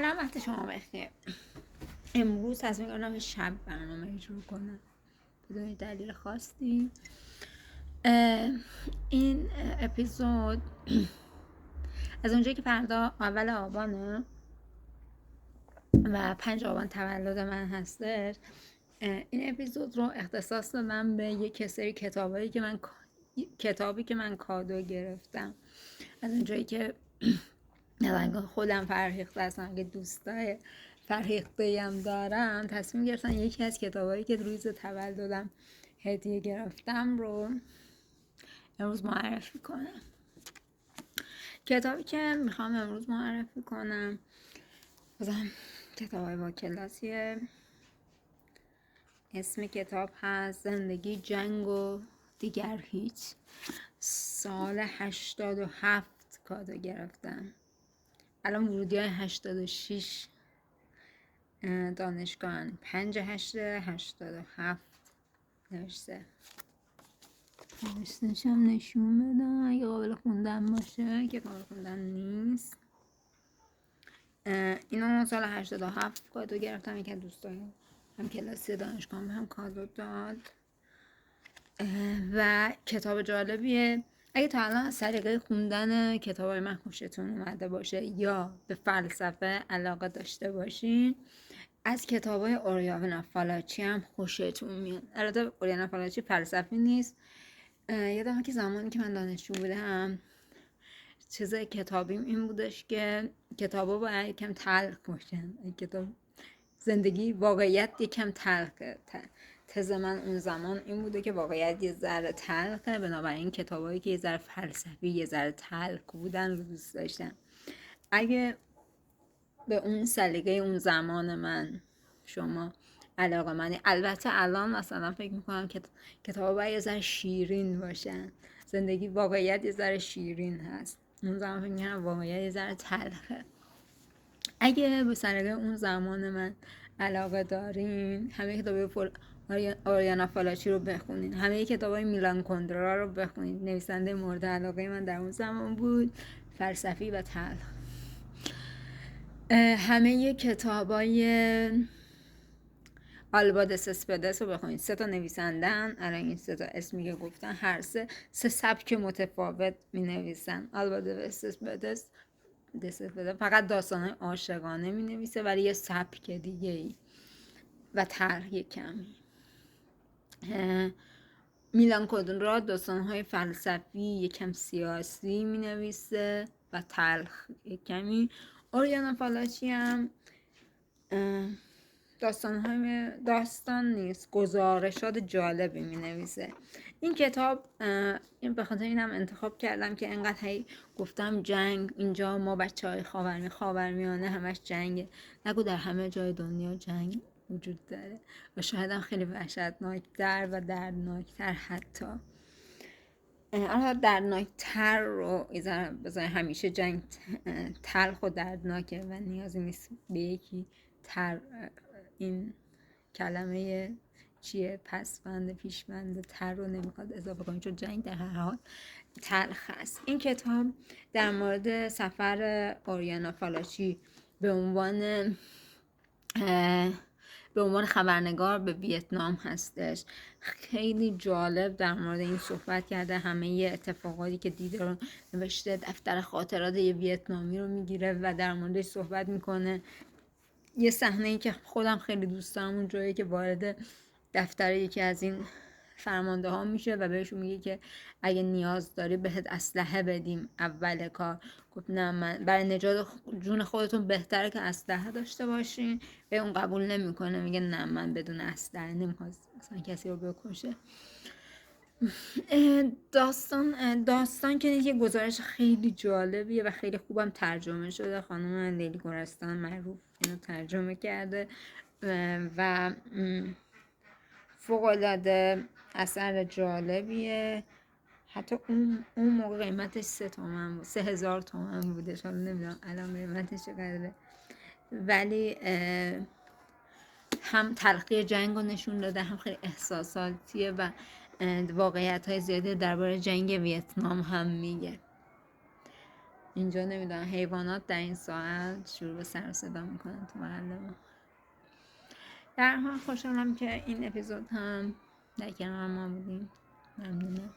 سلام، وقت شما بخیر. امروز تصمیم گرفتم شب برنامه شروع کنم بدون دلیل خاصی. این اپیزود از اونجایی که فردا اول آبانه و 5 آبان تولد من هستش، این اپیزود رو اختصاص دادم به یک سری کتابی که من کادو گرفتم. از اونجایی که خودم فرهیخته هستم، اگه دوستای فرهیخته هم دارم، تصمیم گرفتم یکی از کتابایی که روز تولدم هدیه گرفتم رو امروز معرفی کنم. کتابی که میخوام امروز معرفی کنم بازم کتابای با کلاسیه. اسم کتاب هست زندگی، جنگ و دیگر هیچ. سال 87 کادو گرفتم. الان ورودی های 86 دانشگاهن. 5/8/87 نوشته. نوشتهشم نشون بدم اگه قابل خوندن باشه، که قابل خوندن نیست. اینو سال 87 کادو گرفتم. یکی از دوستای هم کلاسی دانشگاه هم کادو داد و کتاب جالبیه. اگه تا الان از سلیقه خوندن کتابای من خوشتون اومده باشه یا به فلسفه علاقه داشته باشین، از کتابای اوریانا فالاچی هم خوشتون میاد. البته اوریانا فالاچی فلسفی نیست. یادمه که زمانی که من دانشجو بودم چیز کتابیم این بودش که کتابا باید یکم تلخ باشن. کتاب زندگی واقعیت یکم تلخه. تز من اون زمان این بوده که واقعیت یه ذره تلخه، بنابراین کتابایی که یه ذره فلسفی یه ذره تلخ بودن رو دوست داشتم. اگه به اون سلیقه اون زمان من شما علاقه منی، البته الان مثلا فکر میکنم که کتابا باید یه ذره شیرین باشن. زندگی واقعیت یه ذره شیرین هست، اون زمان فکر میکنم واقعیت یه ذره تلخه. اگه به سلیقه اون زمان من علاقه دارین، همه کتابای اوریانا فالاچی رو بخونین، همه کتابای میلان کندرا رو بخونین. نویسنده مورد علاقه من در اون زمان بود، فلسفی و تلخ. همه کتابای آلبا سسپدس رو بخونید. 3 نویسندن، الان این 3 اسمی که گفتن هر سه سبک متفاوت می نویسن. آلبا سسپدس فقط داستانهای عاشقانه می نویسه، ولی یه سبک دیگه ای و طرح کمی. میلان کندرا داستانهای فلسفی یکم سیاسی می نویسه و تلخ کمی. اوریانا فالاچی هم داستان نیست، گزارشات جالبی می نویسه. این کتاب این به خاطر اینم انتخاب کردم که انقدر گفتم جنگ، اینجا ما بچه های خاورمیانه همش جنگه. نگو در همه جای دنیا جنگ وجود داره و شاید هم خیلی وحشتناکتر و دردناکتر. حتی دردناکتر رو بذاره. همیشه جنگ تلخ و دردناکه و نیازی نیست به یکی این کلمه چیه، پسوند پیشوند تر رو نمیخواد اضافه کنیم، چون جنگ در هر حال تلخ است. این کتاب در مورد سفر اوریانا فالاچی به عنوان خبرنگار به ویتنام هستش. خیلی جالب در مورد این صحبت کرده. همه اتفاقاتی که دیده رو نوشته. دفتر خاطرات یه ویتنامی رو میگیره و در موردش صحبت میکنه. یه صحنه‌ای که خودم خیلی دوست دارم اون جایی که وارد دفتر یکی از این فرمانده ها میشه و بهشون میگه که اگه نیاز داری بهت اسلحه بدیم اول کار. گفت نه، من برای نجات جون خودتون بهتره که اسلحه داشته باشین. به اون قبول نمیکنه، میگه نه، من بدون اسلحه نمیخواد مثلا کسی رو بکشه. داستان که یه گزارش خیلی جالبیه و خیلی خوبم ترجمه شده. خانم لیلی گورستان معروف اینو ترجمه کرده و فوق‌العاده اثر جالبیه. حتی اون موقع قیمتش 3,000 تومن بوده. حالا نمیدونم الان قیمتش چقدره، ولی هم تلخی جنگ رو نشون داده، هم خیلی احساساتیه و واقعیت های زیادی درباره جنگ ویتنام هم میگه. اینجا نمیدونم حیوانات در این ساعت شروع به سر و صدا میکنن تو محله ما. در حال خوشحالم که این اپیزود هم در کنار ما بودیم. ممنونم.